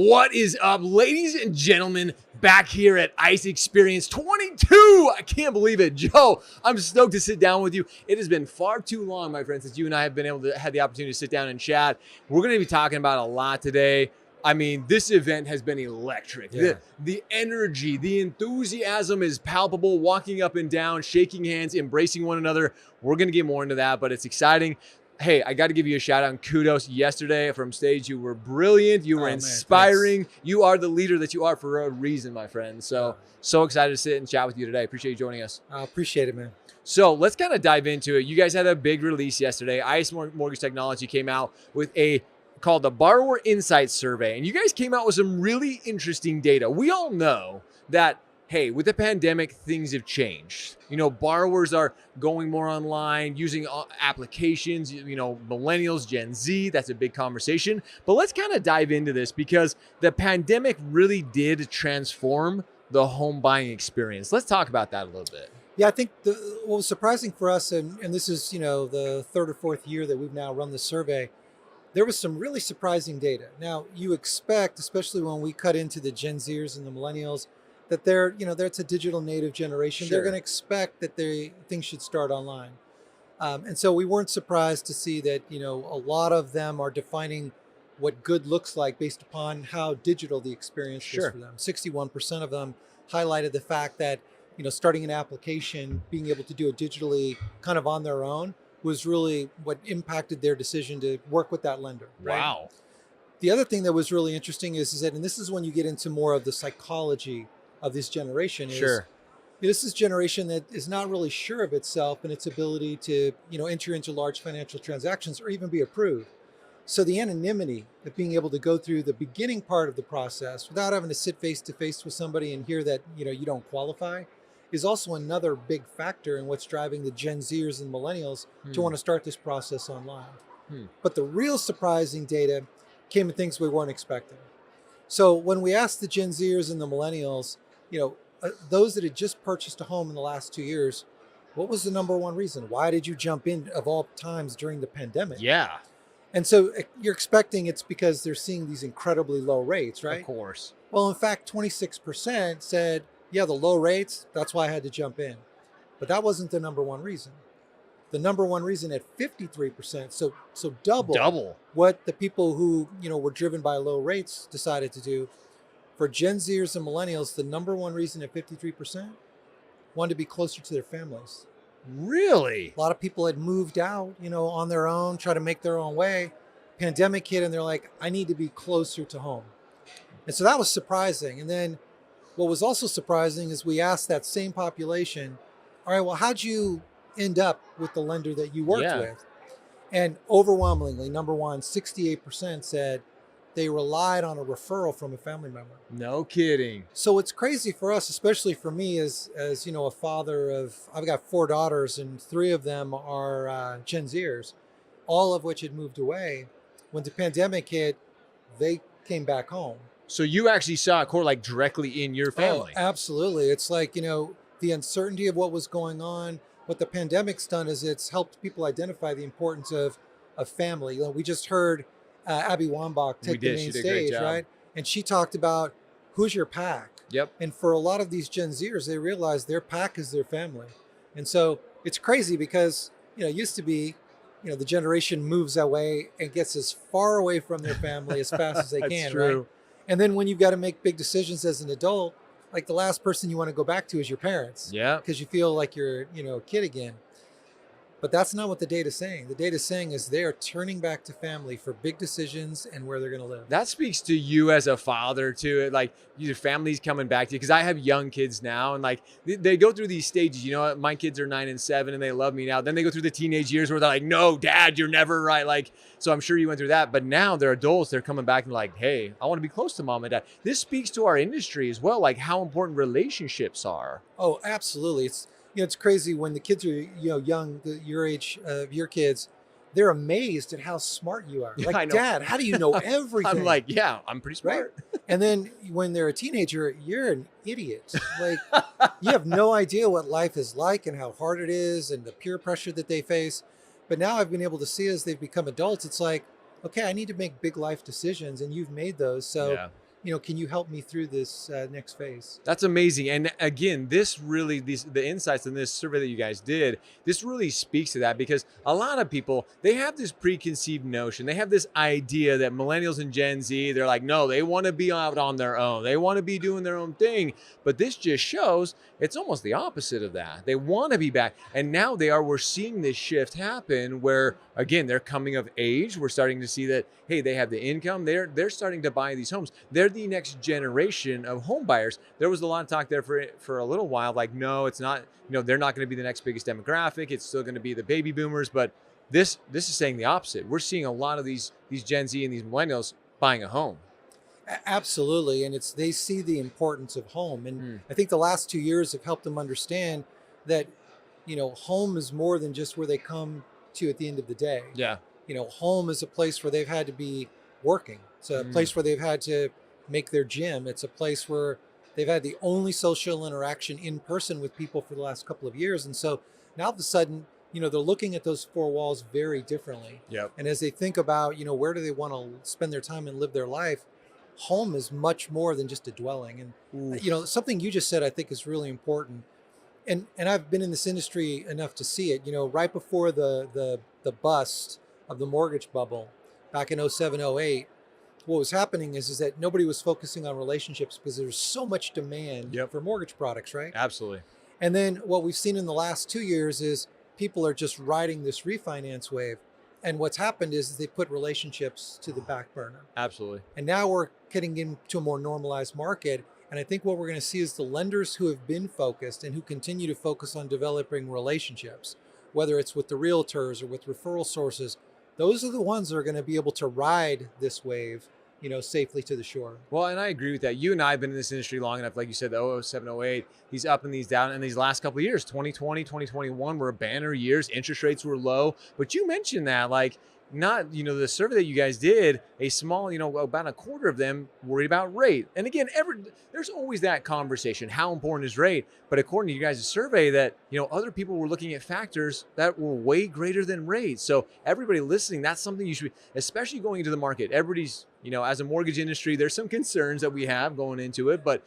What is up, ladies and gentlemen, back here at ICE Experience 22. I can't believe it. Joe, I'm stoked to sit down with you. It has been far too long, my friend, since you and I have been able to have the opportunity to sit down and chat. We're going to be talking about a lot today. I mean, this event has been electric. Yeah. The energy, the enthusiasm is palpable, walking up and down, shaking hands, embracing one another. We're going to get more into that, but it's exciting. Hey, I got to give you a shout out and kudos yesterday from stage. You were brilliant. You were inspiring. Man, you are the leader that you are for a reason, my friend. So excited to sit and chat with you today. Appreciate you joining us. I appreciate it, man. So let's kind of dive into it. You guys had a big release yesterday. ICE Mortgage Technology came out with called the Borrower Insight Survey. And you guys came out with some really interesting data. We all know that, hey, with the pandemic, things have changed. You know, borrowers are going more online, using applications, you know, millennials, Gen Z, that's a big conversation. But let's kind of dive into this because the pandemic really did transform the home buying experience. Let's talk about that a little bit. Yeah, I think what was surprising for us, and this is, you know, the third or fourth year that we've now run the survey, there was some really surprising data. Now, you expect, especially when we cut into the Gen Zers and the millennials, that it's a digital native generation. Sure. They're going to expect that things should start online. And so we weren't surprised to see that, you know, a lot of them are defining what good looks like based upon how digital the experience is for them. 61% of them highlighted the fact that, you know, starting an application, being able to do it digitally kind of on their own was really what impacted their decision to work with that lender. Right? Wow. The other thing that was really interesting is that, and this is when you get into more of the psychology of this generation, is this is generation that is not really sure of itself and its ability to, you know, enter into large financial transactions or even be approved. So the anonymity of being able to go through the beginning part of the process without having to sit face to face with somebody and hear that, you know, you don't qualify is also another big factor in what's driving the Gen Zers and millennials to want to start this process online. But the real surprising data came in things we weren't expecting. So when we asked the Gen Zers and the millennials, you know, those that had just purchased a home in the last 2 years, what was the number one reason? Why did you jump in of all times during the pandemic? Yeah. And so you're expecting it's because they're seeing these incredibly low rates, right? Of course. Well, in fact, 26% said, yeah, the low rates, that's why I had to jump in. But that wasn't the number one reason. The number one reason at 53%, so double what the people who, you know, were driven by low rates decided to do. For Gen Zers and millennials, the number one reason at 53% wanted to be closer to their families. Really? A lot of people had moved out, you know, on their own, try to make their own way. Pandemic hit and they're like, I need to be closer to home. And so that was surprising. And then what was also surprising is we asked that same population, all right, well, how'd you end up with the lender that you worked with? And overwhelmingly, number one, 68% said they relied on a referral from a family member. No kidding. So it's crazy for us, especially for me as you know, a father of, I've got 4 daughters and 3 of them are Gen Zers, all of which had moved away. When the pandemic hit, they came back home. So you actually saw it like directly in your family. Oh, absolutely. It's like, you know, the uncertainty of what was going on. What the pandemic's done is it's helped people identify the importance of family. You know, we just heard Abby Wambach take the main stage, right? And she talked about who's your pack. Yep. And for a lot of these Gen Zers, they realize their pack is their family. And so it's crazy because, you know, it used to be, you know, the generation moves away and gets as far away from their family as fast as they can, true. Right? And then when you've got to make big decisions as an adult, like the last person you want to go back to is your parents. Yeah. Because you feel like you're, you know, a kid again. But that's not what the data's saying. The data's saying is they are turning back to family for big decisions and where they're going to live. That speaks to you as a father too. Like your family's coming back to you. Cause I have young kids now and like they go through these stages, you know, my kids are 9 and 7 and they love me now. Then they go through the teenage years where they're like, no, dad, you're never right. Like, so I'm sure you went through that, but now they're adults. They're coming back and like, hey, I want to be close to mom and dad. This speaks to our industry as well. Like how important relationships are. Oh, absolutely. It's, you know, it's crazy when the kids are, you know, young, your age of your kids, they're amazed at how smart you are. Like, Dad, how do you know everything? I'm like, yeah, I'm pretty smart. Right? And then when they're a teenager, you're an idiot. Like, you have no idea what life is like and how hard it is and the peer pressure that they face. But now I've been able to see as they've become adults, it's like, okay, I need to make big life decisions and you've made those. So can you help me through this next phase? That's amazing. And again, the insights in this survey that you guys did, this really speaks to that, because a lot of people, they have this preconceived notion. They have this idea that millennials and Gen Z, they're like, no, they want to be out on their own. They want to be doing their own thing. But this just shows it's almost the opposite of that. They want to be back. And now we're seeing this shift happen where, again, they're coming of age. We're starting to see that, hey, they have the income. They're starting to buy these homes. They're the next generation of home buyers. There was a lot of talk there for a little while, like, no, it's not, they're not going to be the next biggest demographic. It's still going to be the baby boomers. But this is saying the opposite. We're seeing a lot of these Gen Z and these millennials buying a home. Absolutely. And they see the importance of home. And I think the last 2 years have helped them understand that, home is more than just where they come to at the end of the day. Yeah. Home is a place where they've had to be working. It's a place where they've had to make their gym. It's a place where they've had the only social interaction in person with people for the last couple of years. And so now all of a sudden, they're looking at those four walls very differently. Yep. And as they think about, where do they want to spend their time and live their life, home is much more than just a dwelling. And, something you just said, I think is really important. And I've been in this industry enough to see it, right before the bust of the mortgage bubble back in 07, 08, what was happening is that nobody was focusing on relationships because there's so much demand for mortgage products, right? Absolutely. And then what we've seen in the last 2 years is people are just riding this refinance wave. And what's happened is they put relationships to the back burner. Absolutely. And now we're getting into a more normalized market. And I think what we're going to see is the lenders who have been focused and who continue to focus on developing relationships, whether it's with the realtors or with referral sources, those are the ones that are going to be able to ride this wave, safely to the shore. Well, and I agree with that. You and I have been in this industry long enough, like you said, the 07, 08, these up and these down. And these last couple of years, 2020, 2021 were banner years. Interest rates were low. But you mentioned that, like, not, the survey that you guys did, a small, about a quarter of them worried about rate. And again, there's always that conversation. How important is rate? But according to you guys' survey, that, other people were looking at factors that were way greater than rate. So everybody listening, that's something you should be, especially going into the market. Everybody's, as a mortgage industry, there's some concerns that we have going into it, but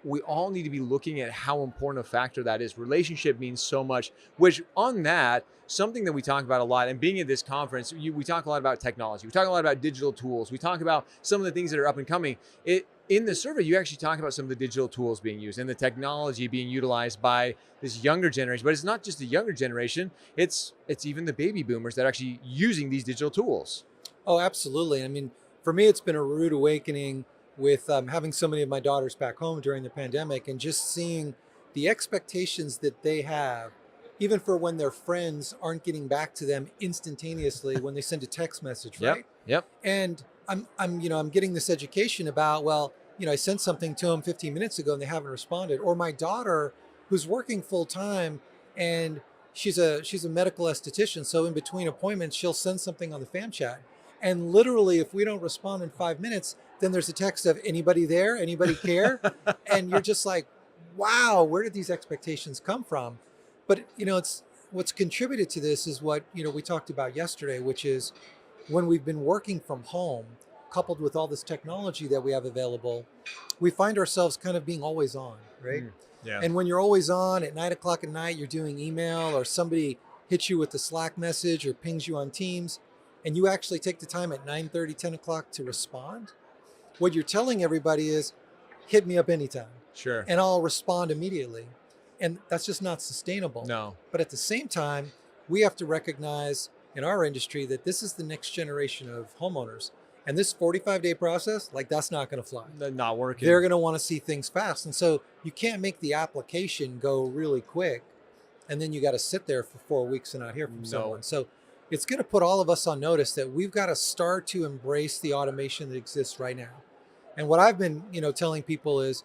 we all need to be looking at how important a factor that is. Relationship means so much, which on that, something that we talk about a lot, and being at this conference, we talk a lot about technology. We talk a lot about digital tools. We talk about some of the things that are up and coming. In the survey, you actually talk about some of the digital tools being used and the technology being utilized by this younger generation. But it's not just the younger generation. It's even the baby boomers that are actually using these digital tools. Oh, absolutely. I mean, for me, it's been a rude awakening with having so many of my daughters back home during the pandemic and just seeing the expectations that they have, even for when their friends aren't getting back to them instantaneously when they send a text message, right? Yep. And I'm getting this education about, well, I sent something to them 15 minutes ago and they haven't responded. Or my daughter, who's working full time, and she's a medical esthetician, so in between appointments, she'll send something on the fam chat. And literally, if we don't respond in 5 minutes, then there's a text of, anybody there? Anybody care? And you're just like, wow, where did these expectations come from? But, it's what's contributed to this is what, we talked about yesterday, which is when we've been working from home, coupled with all this technology that we have available, we find ourselves kind of being always on, right? Yeah. And when you're always on at 9 o'clock at night, you're doing email or somebody hits you with a Slack message or pings you on Teams, and you actually take the time at 9:30, 10 o'clock to respond, what you're telling everybody is, hit me up anytime. Sure. And I'll respond immediately. And that's just not sustainable. No. But at the same time, we have to recognize in our industry that this is the next generation of homeowners. And this 45-day process, that's not going to fly. Not working. They're going to want to see things fast. And so you can't make the application go really quick. And then you got to sit there for 4 weeks and not hear from someone. So it's going to put all of us on notice that we've got to start to embrace the automation that exists right now. And what I've been, telling people is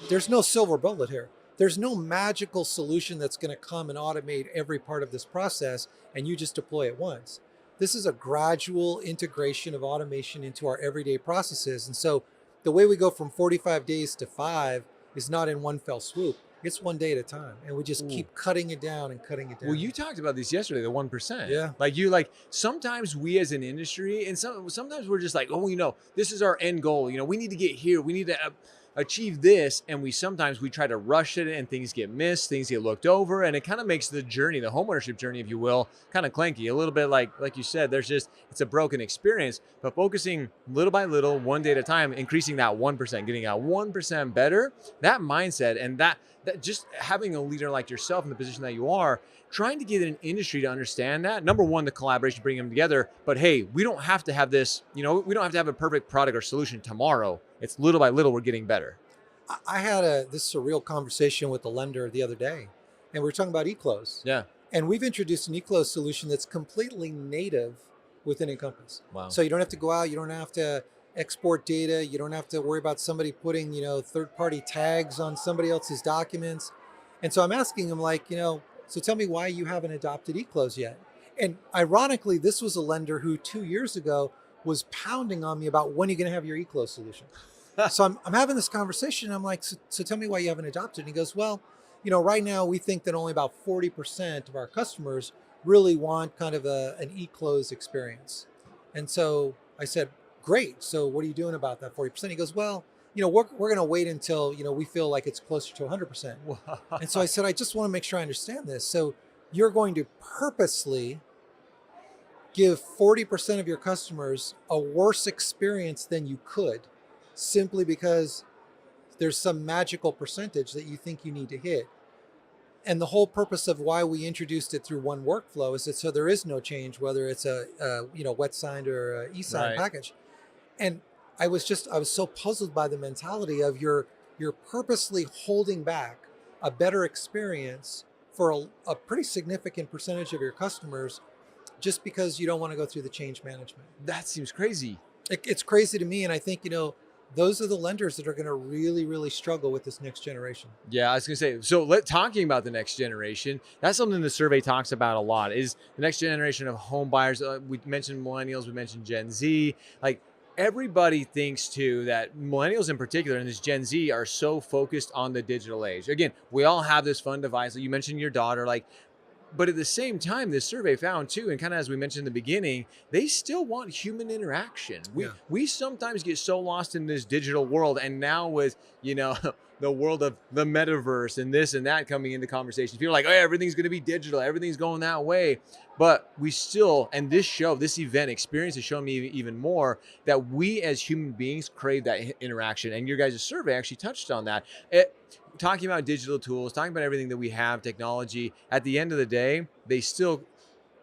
there's no silver bullet here. There's no magical solution that's going to come and automate every part of this process and you just deploy it once. This is a gradual integration of automation into our everyday processes. And so the way we go from 45 days to 5 is not in one fell swoop. It's one day at a time, and we just Ooh. keep cutting it down and cutting it down. Well, you talked about this yesterday, the 1%. Yeah. Like sometimes we as an industry, and sometimes we're just like, oh, this is our end goal. We need to get here. We need to achieve this. And sometimes we try to rush it and things get missed, things get looked over. And it kind of makes the journey, the homeownership journey, if you will, kind of clanky. A little bit like you said, it's a broken experience, but focusing little by little, one day at a time, increasing that 1%, getting that 1% better, that mindset and that just having a leader like yourself in the position that you are, trying to get an industry to understand that. Number one, the collaboration, bring them together. But hey, we don't have to have this, we don't have to have a perfect product or solution tomorrow. It's little by little, we're getting better. I had this surreal conversation with the lender the other day, and we were talking about EClose. Yeah. And we've introduced an EClose solution that's completely native within Encompass. Wow. So you don't have to go out, you don't have to export data, you don't have to worry about somebody putting, third-party tags on somebody else's documents. And so I'm asking him so tell me why you haven't adopted EClose yet. And ironically, this was a lender who 2 years ago was pounding on me about when are you going to have your EClose solution. So I'm having this conversation. I'm like, so tell me why you haven't adopted. And he goes, well, right now we think that only about 40% of our customers really want kind of an EClose experience. And so I said, great. So what are you doing about that 40%? He goes, well, we're going to wait until, we feel like it's closer to 100%. And so I said, I just want to make sure I understand this. So you're going to purposely give 40% of your customers a worse experience than you could, simply because there's some magical percentage that you think you need to hit. And the whole purpose of why we introduced it through one workflow is that so there is no change, whether it's a wet signed or a e-sign package. And I was so puzzled by the mentality of you're purposely holding back a better experience for a pretty significant percentage of your customers just because you don't want to go through the change management. That seems crazy. It's crazy to me. And I think, those are the lenders that are going to really, really struggle with this next generation. Yeah, I was going to say, so talking about the next generation, that's something the survey talks about a lot, is the next generation of home buyers. We mentioned millennials, we mentioned Gen Z. Like, everybody thinks too that millennials in particular and this Gen Z are so focused on the digital age. Again, we all have this fun device. You mentioned your daughter, but at the same time, this survey found too, and kind of as we mentioned in the beginning, they still want human interaction. We sometimes get so lost in this digital world, and now with the world of the metaverse and this and that coming into conversations, people are like, oh, everything's going to be digital, everything's going that way. But we still, and this event experience has shown me even more that we as human beings crave that interaction. And your guys' survey actually touched on that. Talking about digital tools, talking about everything that we have, technology, at the end of the day,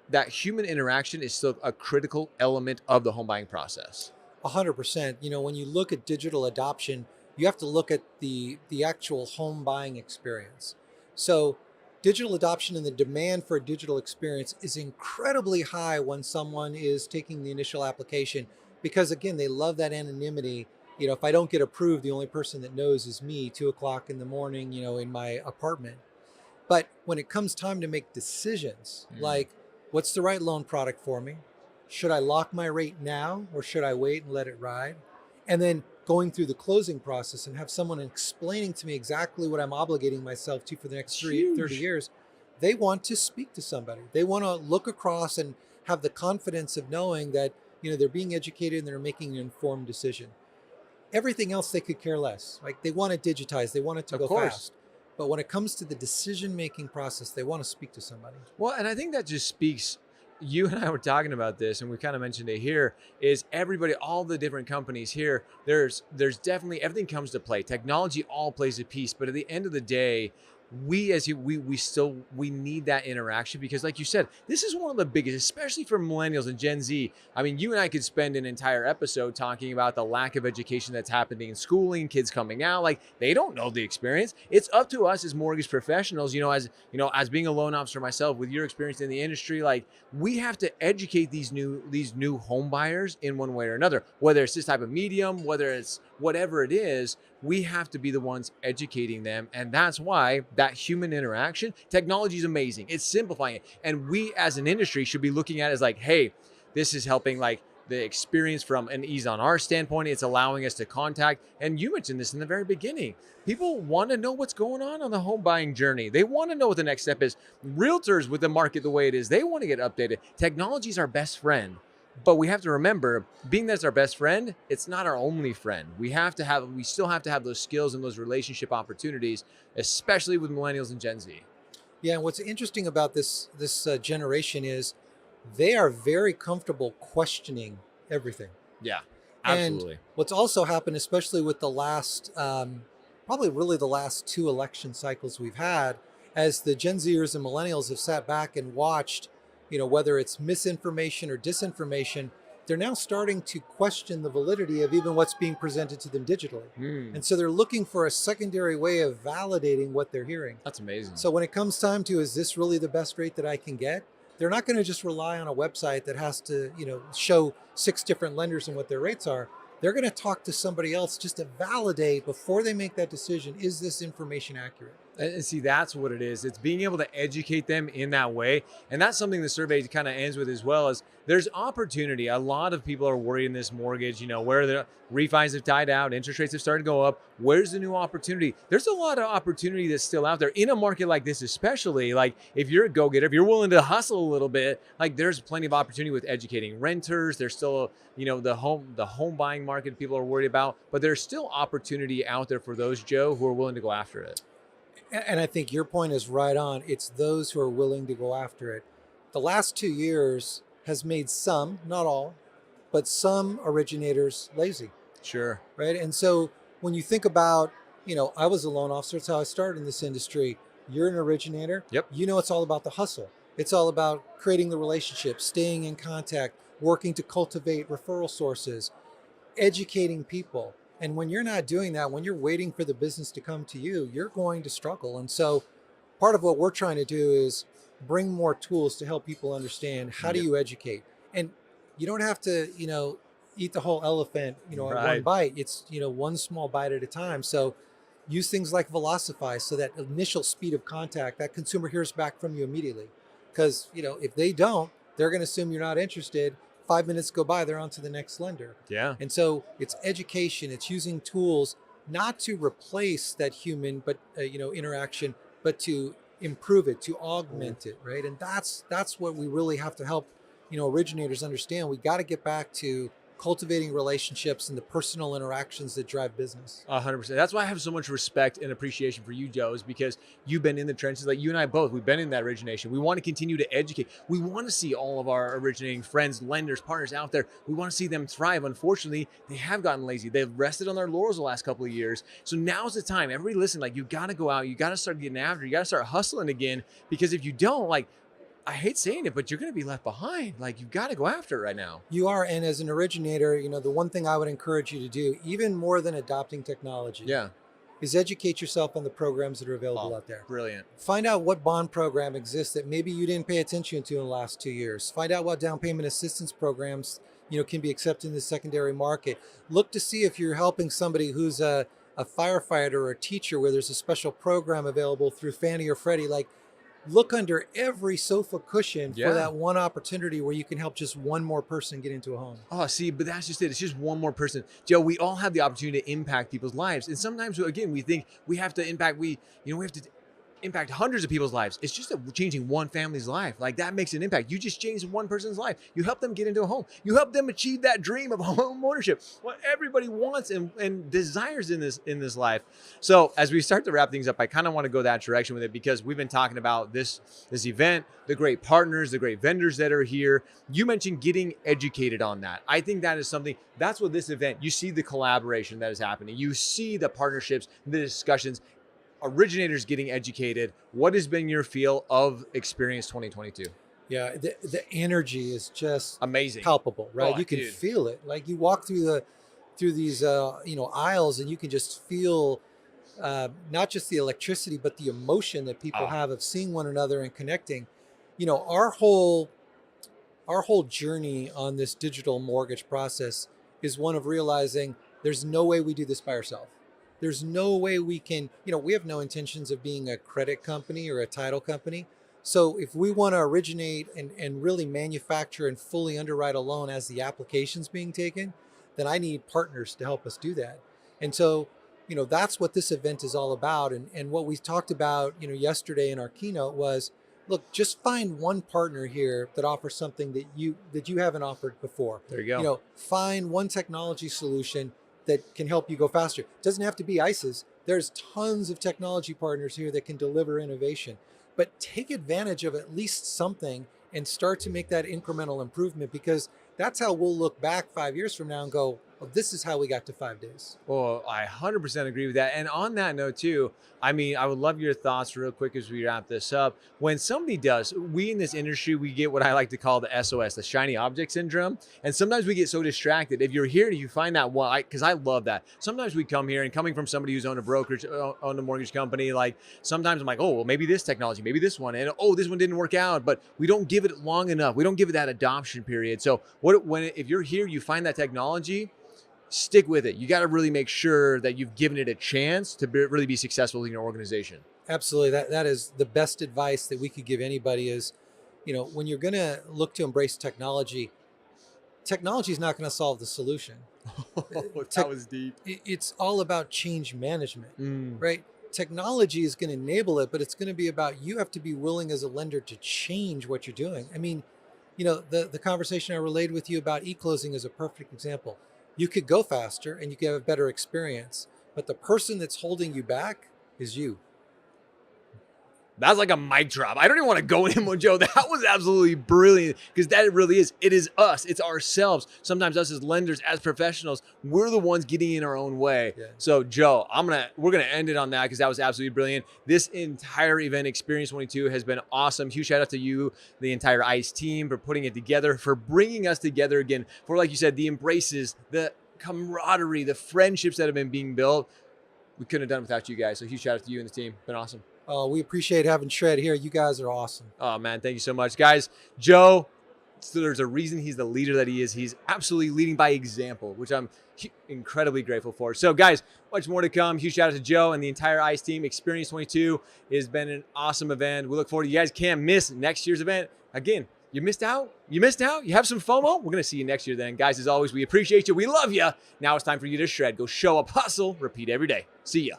that human interaction is still a critical element of the home buying process. 100%. When you look at digital adoption, you have to look at the actual home buying experience. So digital adoption and the demand for a digital experience is incredibly high when someone is taking the initial application, because again, they love that anonymity. If I don't get approved, the only person that knows is me, 2:00 in the morning, in my apartment. But when it comes time to make decisions, like what's the right loan product for me? Should I lock my rate now or should I wait and let it ride? And then going through the closing process and have someone explaining to me exactly what I'm obligating myself to for the next 30 years, they want to speak to somebody. They want to look across and have the confidence of knowing that, they're being educated and they're making an informed decision. Everything else they could care less. Like, they want it digitized, they want it to go fast. But when it comes to the decision-making process, they want to speak to somebody. Well, and I think that just speaks, you and I were talking about this, and we kind of mentioned it here, is everybody, all the different companies here, there's definitely, everything comes to play. Technology all plays a piece, but at the end of the day, we need that interaction, because like you said, this is one of the biggest, especially for millennials and Gen Z. I mean, you and I could spend an entire episode talking about the lack of education that's happening in schooling, kids coming out, like they don't know the experience. It's up to us as mortgage professionals, as being a loan officer myself, with your experience in the industry, like we have to educate these new home buyers in one way or another, whether it's this type of medium, whether it's whatever it is. We have to be the ones educating them. And that's why that human interaction, technology is amazing. It's simplifying it. And we as an industry should be looking at it as like, hey, this is helping like the experience from an ease on our standpoint. It's allowing us to contact. And you mentioned this in the very beginning. People want to know what's going on the home buying journey. They want to know what the next step is. Realtors with the market the way it is, they want to get updated. Technology is our best friend. But we have to remember, being that's our best friend, it's not our only friend. We still have to have those skills and those relationship opportunities, especially with millennials and Gen Z. Yeah, and what's interesting about this generation is they are very comfortable questioning everything. Yeah, absolutely. And what's also happened, especially with the last, probably really the last 2 election cycles we've had, as the Gen Zers and millennials have sat back and watched, whether it's misinformation or disinformation, they're now starting to question the validity of even what's being presented to them digitally. And so they're looking for a secondary way of validating what they're hearing. That's amazing. So when it comes time to, is this really the best rate that I can get? They're not going to just rely on a website that has to, show 6 different lenders and what their rates are. They're going to talk to somebody else just to validate before they make that decision. Is this information accurate? And see, that's what it is. It's being able to educate them in that way. And that's something the survey kind of ends with as well, as there's opportunity. A lot of people are worried in this mortgage, where the refis have died out, interest rates have started to go up. Where's the new opportunity? There's a lot of opportunity that's still out there in a market like this, especially like if you're a go-getter, if you're willing to hustle a little bit, like there's plenty of opportunity with educating renters. There's still, the home buying market people are worried about, but there's still opportunity out there for those, Joe, who are willing to go after it. And I think your point is right on. It's those who are willing to go after it. The last 2 years has made some, not all, but some originators lazy. Sure. Right. And so when you think about, I was a loan officer. That's how I started in this industry. You're an originator. Yep. It's all about the hustle. It's all about creating the relationship, staying in contact, working to cultivate referral sources, educating people. And when you're not doing that, when you're waiting for the business to come to you, you're going to struggle. And so part of what we're trying to do is bring more tools to help people understand how do you educate. And you don't have to, eat the whole elephant, at one bite. It's, one small bite at a time. So use things like Velocify, so that initial speed of contact, that consumer hears back from you immediately. Because, if they don't, they're going to assume you're not interested. 5 minutes go by, they're on to the next lender. Yeah. And so it's education, it's using tools not to replace that human, but interaction, but to improve it, to augment it, right? And that's what we really have to help, originators understand. We got to get back to cultivating relationships and the personal interactions that drive business. 100%. That's why I have so much respect and appreciation for you, Joe, is because you've been in the trenches. Like you and I both, we've been in that origination. We want to continue to educate. We want to see all of our originating friends, lenders, partners out there. We want to see them thrive. Unfortunately, they have gotten lazy. They've rested on their laurels the last couple of years. So now's the time. Everybody listen, like you got to go out. You got to start getting after. You got to start hustling again, because if you don't, like, I hate saying it, but you're going to be left behind. Like you've got to go after it right now. You are. And as an originator, the one thing I would encourage you to do, even more than adopting technology, is educate yourself on the programs that are available out there. Brilliant. Find out what bond program exists that maybe you didn't pay attention to in the last 2 years. Find out what down payment assistance programs, can be accepted in the secondary market. Look to see if you're helping somebody who's a firefighter or a teacher, where there's a special program available through Fannie or Freddie. Like, look under every sofa cushion for that one opportunity where you can help just one more person get into a home. Oh, see, but that's just it. It's just one more person. Joe, we all have the opportunity to impact people's lives. And sometimes, again, we think we have to impact, we have to impact hundreds of people's lives. It's just changing one family's life. Like that makes an impact. You just changed one person's life. You help them get into a home. You help them achieve that dream of home ownership, what everybody wants and desires in this life. So as we start to wrap things up, I kind of want to go that direction with it, because we've been talking about this event, the great partners, the great vendors that are here. You mentioned getting educated on that. I think that is something, that's what this event, you see the collaboration that is happening. You see the partnerships, the discussions, originators getting educated. What has been your feel of Experience 2022? Yeah, the energy is just amazing, palpable, right? Oh, you can feel it. Like you walk through these aisles, and you can just feel not just the electricity, but the emotion that people have of seeing one another and connecting. Our whole journey on this digital mortgage process is one of realizing there's no way we do this by ourselves. There's no way we can, we have no intentions of being a credit company or a title company, So if we want to originate and really manufacture and fully underwrite a loan as the application's being taken, then I need partners to help us do that. And so, that's what this event is all about. And what we talked about, yesterday in our keynote was, look, just find one partner here that offers something that you haven't offered before. There you go. Find one technology solution that can help you go faster. It doesn't have to be ICE's. There's tons of technology partners here that can deliver innovation. But take advantage of at least something and start to make that incremental improvement, because that's how we'll look back 5 years from now and go, oh, this is how we got to 5 days. Well, I 100% agree with that. And on that note too, I mean, I would love your thoughts real quick as we wrap this up. When somebody does, we in this industry, we get what I like to call the SOS, the shiny object syndrome. And sometimes we get so distracted. If you're here and you find that one, because I love that. Sometimes we come here, and coming from somebody who's owned a brokerage, owned a mortgage company, like sometimes I'm like, oh, well, maybe this technology, maybe this one, and oh, this one didn't work out, but we don't give it long enough. We don't give it that adoption period. So if you're here, you find that technology, stick with it. You got to really make sure that you've given it a chance to really be successful in your organization. Absolutely. That is the best advice that we could give anybody is, when you're going to look to embrace technology is not going to solve the solution. That was deep. It's all about change management, right? Technology is going to enable it, but it's going to be about, you have to be willing as a lender to change what you're doing. I mean, the conversation I relayed with you about e-closing is a perfect example. You could go faster and you could have a better experience, but the person that's holding you back is you. That's like a mic drop. I don't even want to go anymore, Joe. That was absolutely brilliant, because that it really is. It is us. It's ourselves. Sometimes us as lenders, as professionals, we're the ones getting in our own way. Yeah. So, Joe, we're gonna end it on that, because that was absolutely brilliant. This entire event, Experience 22, has been awesome. Huge shout out to you, the entire ICE team, for putting it together, for bringing us together again, for, like you said, the embraces, the camaraderie, the friendships that have been being built. We couldn't have done it without you guys. So huge shout out to you and the team. Been awesome. We appreciate having Shred here. You guys are awesome. Oh, man. Thank you so much. Guys, Joe, so there's a reason he's the leader that he is. He's absolutely leading by example, which I'm incredibly grateful for. So, guys, much more to come. Huge shout out to Joe and the entire ICE team. Experience 22 has been an awesome event. We look forward to you guys. Can't miss next year's event. Again, you missed out. You have some FOMO. We're going to see you next year then. Guys, as always, we appreciate you. We love you. Now it's time for you to shred. Go show up, hustle, repeat every day. See ya.